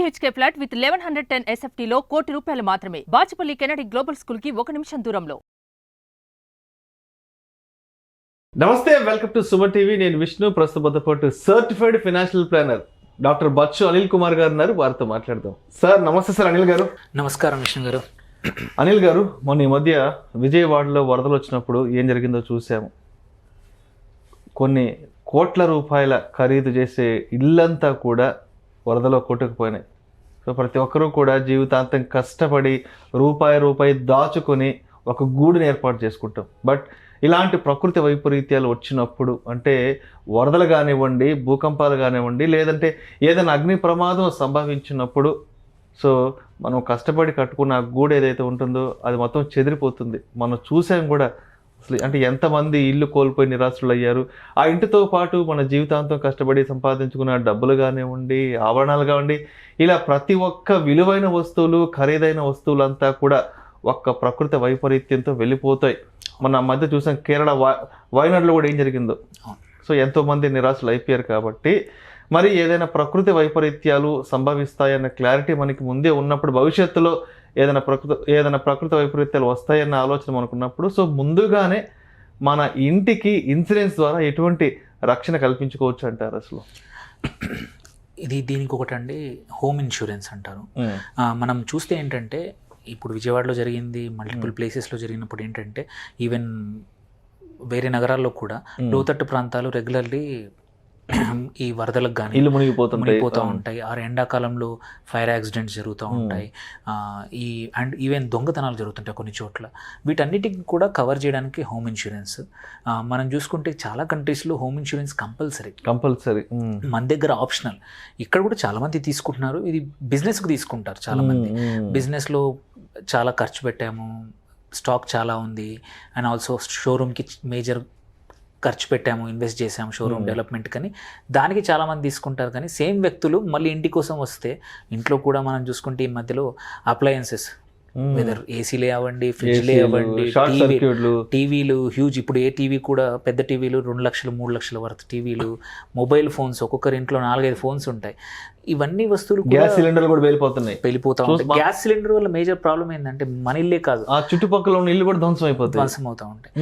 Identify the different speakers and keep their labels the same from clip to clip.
Speaker 1: BHK flat with 1110 SFT లో ₹1 కోటి మాత్రమే. బాచుపల్లి కెనడి గ్లోబల్ స్కూల్ కి 1 నిమిషం దూరంలో.
Speaker 2: నమస్తే, వెల్కమ్ టు సుమన్ టీవీ. నేను విష్ణు. ప్రస్తుతం పాటు certified financial planner doctor Bachchu Anil Kumar గారు ఉన్నారు. వారితో మాట్లాడదాం. సార్ నమస్తే. సార్ అనిల్ గారు.
Speaker 3: నమస్కారం విష్ణు గారు.
Speaker 2: అనిల్ గారు, మొన్న ఈ మధ్య విజయవాడలో వరదలు వచ్చినప్పుడు ఏం జరిగిందో చూసాము. కొన్ని కోట్ల రూపాయల ఖరీదు చేసే ఇల్లంతా కూడా వరదలో కొట్టుకుపోయినాయి. సో ప్రతి ఒక్కరూ కూడా జీవితాంతం కష్టపడి రూపాయి దాచుకొని ఒక గూడుని ఏర్పాటు చేసుకుంటాం. బట్ ఇలాంటి ప్రకృతి వైపరీత్యాలు వచ్చినప్పుడు, అంటే వరదలు కానివ్వండి, భూకంపాలు కానివ్వండి, లేదంటే ఏదైనా అగ్ని ప్రమాదం సంభవించినప్పుడు, సో మనం కష్టపడి కట్టుకున్న ఆ గూడు ఏదైతే ఉంటుందో అది మొత్తం చెదిరిపోతుంది. మనం చూసాం కూడా. అసలు అంటే ఎంతమంది ఇల్లు కోల్పోయి నిరాశలు అయ్యారు. ఆ ఇంటితో పాటు మన జీవితాంతం కష్టపడి సంపాదించుకున్న డబ్బులు కానివ్వండి, ఆభరణాలు కానివ్వండి, ఇలా ప్రతి ఒక్క విలువైన వస్తువులు, ఖరీదైన వస్తువులంతా కూడా ఒక్క ప్రకృతి వైపరీత్యంతో వెళ్ళిపోతాయి. మన మధ్య చూసాం కేరళ వయనాడులో కూడా ఏం జరిగిందో. సో ఎంతోమంది నిరాశలు అయిపోయారు. కాబట్టి మరి ఏదైనా ప్రకృతి వైపరీత్యాలు సంభవిస్తాయన్న క్లారిటీ మనకి ముందే ఉన్నప్పుడు, భవిష్యత్తులో ఏదైనా ప్రకృతి వైపరీత్యాలు వస్తాయన్న ఆలోచన మనకున్నప్పుడు, సో ముందుగానే మన ఇంటికి ఇన్సూరెన్స్ ద్వారా ఎటువంటి రక్షణ కల్పించుకోవచ్చు అంటారు అసలు?
Speaker 3: దీనికి ఒకటండి, హోమ్ ఇన్సూరెన్స్ అంటారు. మనం చూస్తే ఏంటంటే, ఇప్పుడు విజయవాడలో జరిగింది, మల్టిపుల్ ప్లేసెస్లో జరిగినప్పుడు ఏంటంటే, ఈవెన్ వేరే నగరాల్లో కూడా లోతట్టు ప్రాంతాలు రెగ్యులర్లీ ఈ వరదలకు కానీ
Speaker 2: ఇల్లు మునిగిపోతూ
Speaker 3: ఉంటాయి. ఆ ఎండాకాలంలో ఫైర్ యాక్సిడెంట్స్ జరుగుతూ ఉంటాయి. అండ్ ఈవెన్ దొంగతనాలు జరుగుతుంటాయి కొన్ని చోట్ల. వీటన్నిటికి కూడా కవర్ చేయడానికి హోమ్ ఇన్సూరెన్స్. మనం చూసుకుంటే చాలా కంట్రీస్లో హోమ్ ఇన్సూరెన్స్ కంపల్సరీ. మన దగ్గర ఆప్షనల్. ఇక్కడ కూడా చాలామంది తీసుకుంటున్నారు. ఇది బిజినెస్కి తీసుకుంటారు చాలామంది. బిజినెస్లో చాలా ఖర్చు పెట్టాము, స్టాక్ చాలా ఉంది, అండ్ ఆల్సో షోరూమ్కి మేజర్ ఖర్చు పెట్టాము, ఇన్వెస్ట్ చేసాము షోరూమ్ డెవలప్మెంట్ కానీ, దానికి చాలామంది తీసుకుంటారు. కానీ సేమ్ వ్యక్తులు మళ్ళీ ఇంటి కోసం వస్తే, ఇంట్లో కూడా మనం చూసుకుంటే ఈ మధ్యలో అప్లయన్సెస్, వెదర్ ఏసీలే అవ్వండి, ఫ్రిడ్జ్లే అవ్వండి, టీవీలు హ్యూజ్. ఇప్పుడు ఏ టీవీ కూడా పెద్ద టీవీలు 2 లక్షలు 3 లక్షల వరకు టీవీలు, మొబైల్ ఫోన్స్, ఒక్కొక్కరి ఇంట్లో 4-5 ఫోన్స్ ఉంటాయి. ఇవన్నీ వస్తువులు,
Speaker 2: గ్యాస్ సిలిండర్లు కూడా వెళ్ళిపోతూ
Speaker 3: ఉంటాయి. గ్యాస్ సిలిండర్ వల్ల మేజర్ ప్రాబ్లం ఏంటంటే, మన ఇల్లే కాదు,
Speaker 2: ఆ చుట్టుపక్కల ఉన్న ఇల్లు కూడా ధ్వంసం
Speaker 3: అవుతూ ఉంటాయి.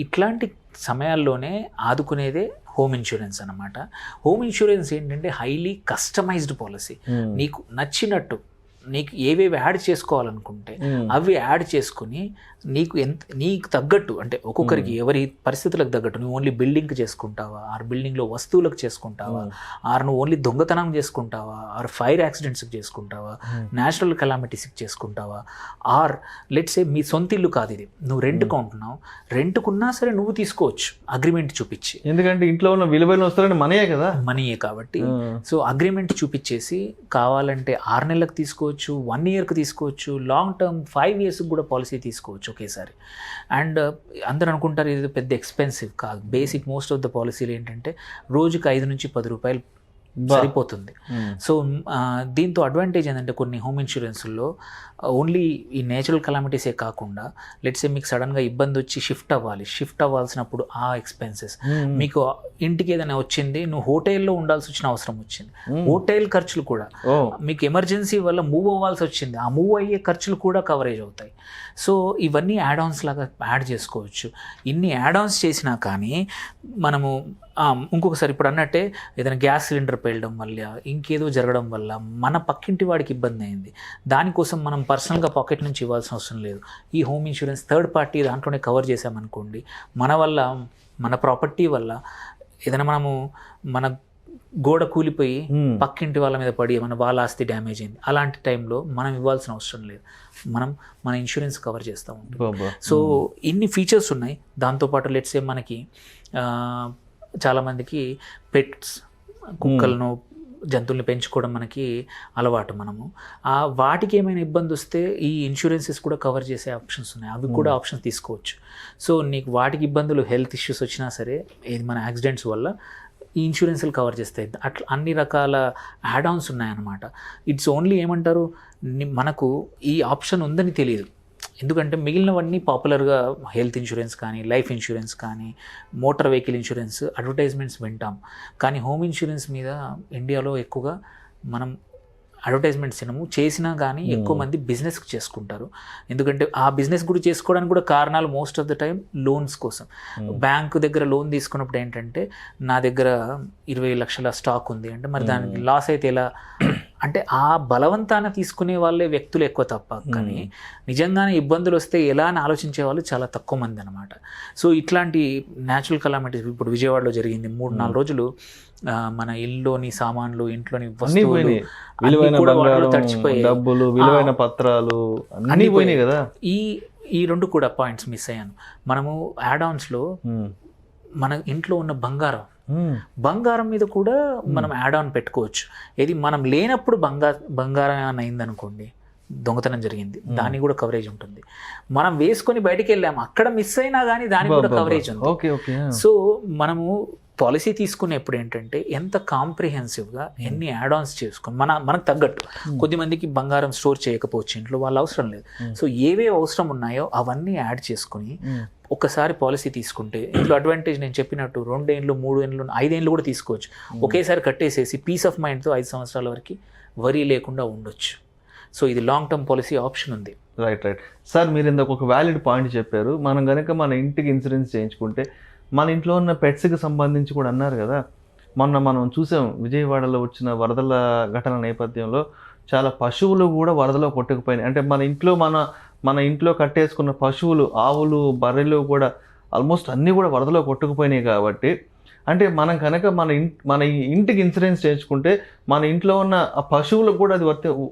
Speaker 3: ఇట్లాంటి సమయాల్లోనే ఆదుకునేదే హోమ్ ఇన్సూరెన్స్ అన్నమాట. హోమ్ ఇన్సూరెన్స్ ఏంటంటే హైలీ కస్టమైజ్డ్ పాలసీ. నీకు నచ్చినట్టు, నీకు ఏవేవి యాడ్ చేసుకోవాలనుకుంటే అవి యాడ్ చేసుకుని, నీకు తగ్గట్టు, అంటే ఒక్కొక్కరికి ఎవరి పరిస్థితులకు తగ్గట్టు, నువ్వు ఓన్లీ బిల్డింగ్కి చేసుకుంటావా, ఆర్ బిల్డింగ్లో వస్తువులకు చేసుకుంటావా, ఆర్ నువ్వు ఓన్లీ దొంగతనం చేసుకుంటావా, ఆర్ ఫైర్ యాక్సిడెంట్స్కి చేసుకుంటావా, న్యాచురల్ కెలామిటీస్కి చేసుకుంటావా, ఆర్ లెట్స్ సే మీ సొంత ఇల్లు కాదు ఇది, నువ్వు రెంట్కి ఉంటున్నావు, రెంట్కున్నా సరే నువ్వు తీసుకోవచ్చు అగ్రిమెంట్ చూపించి.
Speaker 2: ఎందుకంటే ఇంట్లో ఉన్న విలువైన వస్తువులు మనయే కదా,
Speaker 3: మనయే కాబట్టి. సో అగ్రిమెంట్ చూపించేసి కావాలంటే 6 నెలలకు తీసుకోవచ్చు, 1 ఇయర్కి తీసుకోవచ్చు, లాంగ్ టర్మ్ 5 ఇయర్స్కి కూడా పాలసీ తీసుకోవచ్చు ఒకేసారి. అండ్ అందరూ అనుకుంటారు ఇది పెద్ద ఎక్స్పెన్సివ్ కాదు. బేసిక్ మోస్ట్ ఆఫ్ ద పాలసీలు ఏంటంటే రోజుకి 5 నుంచి 10 రూపాయలు సరిపోతుంది. సో దీంతో అడ్వాంటేజ్ ఏంటంటే, కొన్ని హోమ్ ఇన్సూరెన్స్లో ఓన్లీ ఈ నేచురల్ కెలామిటీసే కాకుండా, లెట్స్ సే మీకు సడన్గా ఇబ్బంది వచ్చి షిఫ్ట్ అవ్వాల్సినప్పుడు ఆ ఎక్స్పెన్సెస్, మీకు ఇంటికి ఏదైనా వచ్చింది, నువ్వు హోటల్లో ఉండాల్సి వచ్చిన అవసరం వచ్చింది, హోటల్ ఖర్చులు కూడా, మీకు ఎమర్జెన్సీ వల్ల మూవ్ అవ్వాల్సి వచ్చింది, ఆ మూవ్ అయ్యే ఖర్చులు కూడా కవరేజ్ అవుతాయి. సో ఇవన్నీ యాడ్-ఆన్స్ లాగా యాడ్ చేసుకోవచ్చు. ఇన్ని యాడ్-ఆన్స్ చేసినా కానీ మనము ఇంకొకసారి ఇప్పుడు అన్నట్టే ఏదైనా గ్యాస్ సిలిండర్ పేలడం వల్ల, ఇంకేదో జరగడం వల్ల మన పక్కింటి వాడికి ఇబ్బంది అయింది, దానికోసం మనం పర్సనల్గా పాకెట్ నుంచి ఇవ్వాల్సిన అవసరం లేదు. ఈ హోమ్ ఇన్సూరెన్స్ థర్డ్ పార్టీ దాంట్లోనే కవర్ చేసామనుకోండి, మన వల్ల, మన ప్రాపర్టీ వల్ల ఏదైనా మన గోడ కూలిపోయి పక్కింటి వాళ్ళ మీద పడి వాళ్ళ ఆస్తి డ్యామేజ్ అయింది, అలాంటి టైంలో మనం ఇవ్వాల్సిన అవసరం లేదు, మన ఇన్సూరెన్స్ కవర్ చేస్తూ ఉంటాం. సో ఇన్ని ఫీచర్స్ ఉన్నాయి. దాంతోపాటు లెట్స్ సే మనకి చాలామందికి పెట్స్, కుక్కలను, జంతువుల్ని పెంచుకోవడం మనకి అలవాటు. వాటికి ఏమైనా ఇబ్బంది వస్తే ఈ ఇన్సూరెన్సెస్ కూడా కవర్ చేసే ఆప్షన్స్ ఉన్నాయి, అవి కూడా ఆప్షన్స్ తీసుకోవచ్చు. సో నీకు వాటికి ఇబ్బందులు, హెల్త్ ఇష్యూస్ వచ్చినా సరే, ఇది మన యాక్సిడెంట్స్ వల్ల ఈ ఇన్సూరెన్స్లు కవర్ చేస్తాయి. అట్లా అన్ని రకాల యాడ్-ఆన్స్ ఉన్నాయన్నమాట. ఇట్స్ ఓన్లీ ఏమంటారు, మనకు ఈ ఆప్షన్ ఉందని తెలియదు. ఎందుకంటే మిగిలినవన్నీ పాపులర్గా హెల్త్ ఇన్సూరెన్స్ కానీ, లైఫ్ ఇన్సూరెన్స్ కానీ, మోటార్ వెహికల్ ఇన్సూరెన్స్ అడ్వర్టైజ్మెంట్స్ వింటాం. కానీ హోమ్ ఇన్సూరెన్స్ మీద ఇండియాలో ఎక్కువగా మనం అడ్వర్టైజ్మెంట్స్ చేసినా కానీ ఎక్కువ మంది బిజినెస్కి చేసుకుంటారు. ఎందుకంటే ఆ బిజినెస్ కూడా చేసుకోవడానికి కూడా కారణాలు most of the time loans కోసం. బ్యాంకు దగ్గర లోన్ తీసుకున్నప్పుడు ఏంటంటే నా దగ్గర 20 లక్షల స్టాక్ ఉంది అంటే మరి దానికి లాస్ అయితే ఎలా అంటే ఆ బలవంతాన తీసుకునే వాళ్ళే వ్యక్తులు ఎక్కువ తప్ప, కానీ నిజంగానే ఇబ్బందులు వస్తే ఎలా అని ఆలోచించే వాళ్ళు చాలా తక్కువ మంది అనమాట. సో ఇట్లాంటి న్యాచురల్ కలామిటీస్ ఇప్పుడు విజయవాడలో జరిగింది. 3-4 రోజులు మన ఇల్లులోని సామాన్లు, ఇంట్లోని వస్తువులు
Speaker 2: విలువైన
Speaker 3: కూడా వాటిలో
Speaker 2: బంగారం,
Speaker 3: తడిచిపోయాయి,
Speaker 2: డబ్బులు, విలువైన పత్రాలు అన్నీ పోయినాయి కదా.
Speaker 3: ఈ 2 కూడా పాయింట్స్ మిస్ అయ్యాను. మనము యాడ్-ఆన్స్లో మన ఇంట్లో ఉన్న బంగారం మీద కూడా మనం యాడ్ ఆన్ పెట్టుకోవచ్చు. ఏది మనం లేనప్పుడు బంగారం ఏమైనా అయిందనుకోండి, దొంగతనం జరిగింది, దానికి కూడా కవరేజ్ ఉంటుంది. మనం వేసుకొని బయటికి వెళ్ళాము, అక్కడ మిస్ అయినా కానీ దానికి కూడా కవరేజ్ ఉంది. సో మనము పాలసీ తీసుకునేప్పుడు ఏంటంటే ఎంత కాంప్రిహెన్సివ్గా ఎన్ని యాడ్ ఆన్స్ చేసుకొని మనకు తగ్గట్టు. కొద్దిమందికి బంగారం స్టోర్ చేయకపోవచ్చు ఇంట్లో, వాళ్ళు అవసరం లేదు. సో ఏవే అవసరం ఉన్నాయో అవన్నీ యాడ్ చేసుకుని ఒకసారి పాలసీ తీసుకుంటే ఇంట్లో అడ్వాంటేజ్ నేను చెప్పినట్టు 2 ఏళ్ళు 3 ఏళ్ళు 5 ఏళ్ళు కూడా తీసుకోవచ్చు. ఒకేసారి కట్టేసేసి పీస్ ఆఫ్ మైండ్తో 5 సంవత్సరాల వరకు వరీ లేకుండా ఉండొచ్చు. సో ఇది లాంగ్ టర్మ్ పాలసీ ఆప్షన్ ఉంది.
Speaker 2: రైట్ సార్, మీరు ఇందాక ఒక వ్యాలిడ్ పాయింట్ చెప్పారు. మనం కనుక మన ఇంటికి ఇన్సూరెన్స్ చేయించుకుంటే మన ఇంట్లో ఉన్న పెట్స్కి సంబంధించి కూడా అన్నారు కదా. మనం చూసాం విజయవాడలో వచ్చిన వరదల ఘటన నేపథ్యంలో చాలా పశువులు కూడా వరదలో కొట్టుకుపోయినాయి. అంటే మన ఇంట్లో కట్టేసుకున్న పశువులు, ఆవులు, బర్రెలు కూడా ఆల్మోస్ట్ అన్నీ కూడా వరదలో కొట్టుకుపోయినాయి. కాబట్టి అంటే మనం కనుక మన ఇంటికి ఇన్సూరెన్స్ చేయించుకుంటే మన ఇంట్లో ఉన్న ఆ పశువులకు కూడా అది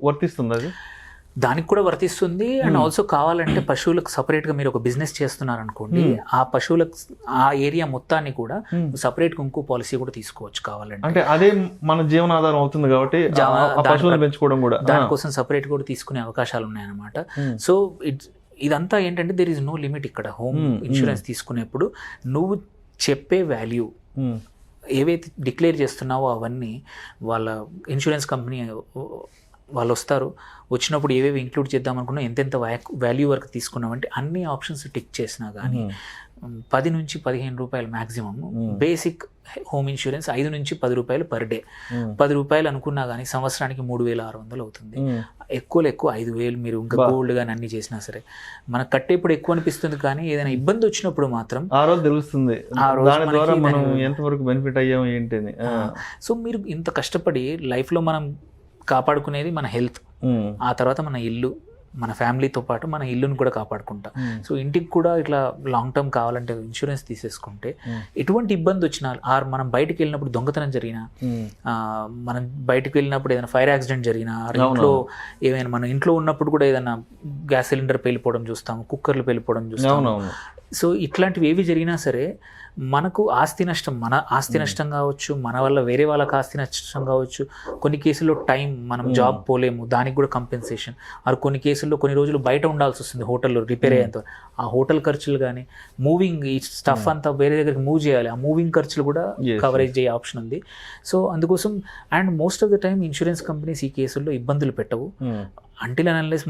Speaker 2: వర్తిస్తుంది. అది
Speaker 3: దానికి కూడా వర్తిస్తుంది. అండ్ ఆల్సో కావాలంటే పశువులకు సపరేట్గా మీరు ఒక బిజినెస్ చేస్తున్నారనుకోండి, ఆ పశువులకు ఆ ఏరియా మొత్తాన్ని కూడా సపరేట్గా ఇంకో పాలసీ కూడా తీసుకోవచ్చు కావాలంటే.
Speaker 2: అంటే అదే మన జీవనాధారం అవుతుంది కాబట్టి పశువులను పెంచుకోవడం కూడా
Speaker 3: దానికోసం సపరేట్ కూడా తీసుకునే అవకాశాలు ఉన్నాయన్నమాట. సో ఇదంతా ఏంటంటే దేర్ ఇస్ నో లిమిట్ ఇక్కడ. హోమ్ ఇన్సూరెన్స్ తీసుకునేప్పుడు నువ్వు చెప్పే వాల్యూ ఏవైతే డిక్లేర్ చేస్తున్నావో అవన్నీ వాళ్ళ ఇన్సూరెన్స్ కంపెనీ వాళ్ళు వస్తారు, వచ్చినప్పుడు ఏవేవి ఇంక్లూడ్ చేద్దాం అనుకున్నా, ఎంతెంత వాల్యూ వరకు తీసుకున్నామంటే అన్ని ఆప్షన్స్ టిక్ చేసినా కానీ 10 నుంచి 15 రూపాయలు మ్యాక్సిమమ్ బేసిక్ హోమ్ ఇన్సూరెన్స్, 5 నుంచి 10 రూపాయలు పర్ డే. 10 రూపాయలు అనుకున్నా కానీ సంవత్సరానికి 3600 అవుతుంది. ఎక్కువ 5,000 మీరు ఇంకా గోల్డ్ కానీ అన్ని చేసినా సరే మనకు కట్టేప్పుడు ఎక్కువ అనిపిస్తుంది, కానీ ఏదైనా ఇబ్బంది వచ్చినప్పుడు మాత్రం
Speaker 2: ఆ రోజు తెలుస్తుంది ఎంతవరకు బెనిఫిట్ అయ్యాము ఏంటని.
Speaker 3: సో మీరు ఇంత కష్టపడి లైఫ్లో మనం కాపాడుకునేది మన హెల్త్, ఆ తర్వాత మన ఇల్లు, మన ఫ్యామిలీతో పాటు మన ఇల్లుని కూడా కాపాడుకుంటాం. సో ఇంటికి కూడా ఇట్లా లాంగ్ టర్మ్ కావాలంటే ఇన్సూరెన్స్ తీసేసుకుంటే ఎటువంటి ఇబ్బంది వచ్చినా, ఆర్ మనం బయటకు వెళ్ళినప్పుడు దొంగతనం జరిగినా, మనం బయటకు వెళ్ళినప్పుడు ఏదైనా ఫైర్ యాక్సిడెంట్ జరిగినా, ఇంట్లో ఏమైనా మన ఇంట్లో ఉన్నప్పుడు కూడా ఏదైనా గ్యాస్ సిలిండర్ పేలిపోవడం చూస్తాం, కుక్కర్లు పేలిపోవడం చూస్తాం. సో ఇట్లాంటివి ఏవి జరిగినా సరే మనకు ఆస్తి నష్టం, మన ఆస్తి నష్టం కావచ్చు, మన వల్ల వేరే వాళ్ళకి ఆస్తి నష్టం కావచ్చు. కొన్ని కేసుల్లో టైం మనం జాబ్ పోలేము, దానికి కూడా కంపెన్సేషన్. ఆర్ కొన్ని కేసుల్లో కొన్ని రోజులు బయట ఉండాల్సి వస్తుంది హోటల్లో రిపేర్ అయ్యేంత, ఆ హోటల్ ఖర్చులు కానీ, మూవింగ్ ఈ స్టఫ్ అంతా వేరే దగ్గరికి మూవ్ చేయాలి, ఆ మూవింగ్ ఖర్చులు కూడా కవరేజ్ అయ్యే ఆప్షన్ ఉంది. సో అందుకోసం and most of the time insurance companies ఈ కేసుల్లో ఇబ్బందులు పెట్టవు అంటిల్ అండ్ అన్లెస్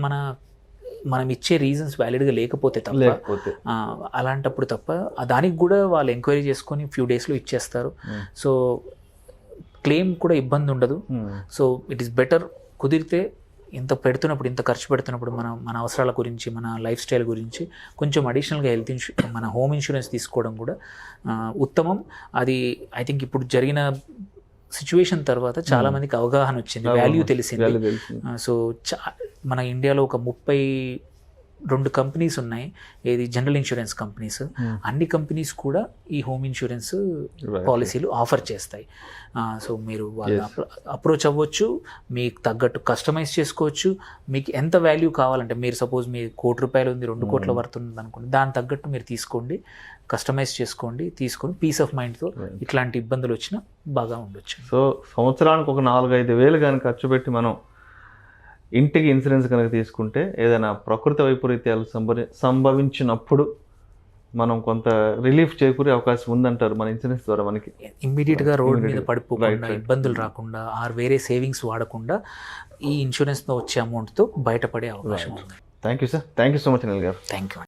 Speaker 3: మనం ఇచ్చే రీజన్స్ వ్యాలిడ్గా లేకపోతే తప్ప. అలాంటప్పుడు తప్ప దానికి కూడా వాళ్ళు ఎంక్వైరీ చేసుకొని ఫ్యూ డేస్లో ఇచ్చేస్తారు. సో క్లెయిమ్ కూడా ఇబ్బంది ఉండదు. సో ఇట్ ఈస్ బెటర్ కుదిరితే ఇంత ఖర్చు పెడుతున్నప్పుడు మన అవసరాల గురించి, మన లైఫ్ స్టైల్ గురించి కొంచెం అడిషనల్గా మన హోమ్ ఇన్సూరెన్స్ తీసుకోవడం కూడా ఉత్తమం. అది ఐ థింక్ ఇప్పుడు జరిగిన సిచ్యువేషన్ తర్వాత చాలా మందికి అవగాహన వచ్చింది, వాల్యూ తెలిసింది. సో మన ఇండియాలో ఒక 32 కంపెనీస్ ఉన్నాయి, ఏది జనరల్ ఇన్సూరెన్స్ కంపెనీస్. అన్ని కంపెనీస్ కూడా ఈ హోమ్ ఇన్సూరెన్స్ పాలసీలు ఆఫర్ చేస్తాయి. సో మీరు వాళ్ళు అప్రోచ్ అవ్వచ్చు, మీకు తగ్గట్టు కస్టమైజ్ చేసుకోవచ్చు. మీకు ఎంత వాల్యూ కావాలంటే, మీరు సపోజ్ మీ ₹1,00,00,000 ఉంది, 2 కోట్ల వర్త్ ఉంది అనుకోండి, దాని తగ్గట్టు మీరు తీసుకోండి, కస్టమైజ్ తీసుకొని పీస్ ఆఫ్ మైండ్తో ఇట్లాంటి ఇబ్బందులు వచ్చినా బాగా ఉండొచ్చు.
Speaker 2: సో సంవత్సరానికి ఒక 4-5 వేలు కానీ ఖర్చు పెట్టి మనం ఇంటికి ఇన్సూరెన్స్ కనుక తీసుకుంటే ఏదైనా ప్రకృతి వైపరీత్యాలు సంభవించినప్పుడు మనం కొంత రిలీఫ్ చేకూరే అవకాశం ఉందంటారు మన ఇన్సూరెన్స్ ద్వారా. మనకి
Speaker 3: ఇమ్మీడియట్గా రోడ్ మీద పడిపోకుండా, ఇబ్బందులు రాకుండా, ఆర్ వేరే సేవింగ్స్ వాడకుండా ఈ ఇన్సూరెన్స్తో వచ్చే అమౌంట్తో బయటపడే అవకాశం ఉంది.
Speaker 2: Thank you sir, thank you so much Anil గారు.
Speaker 3: Thank you.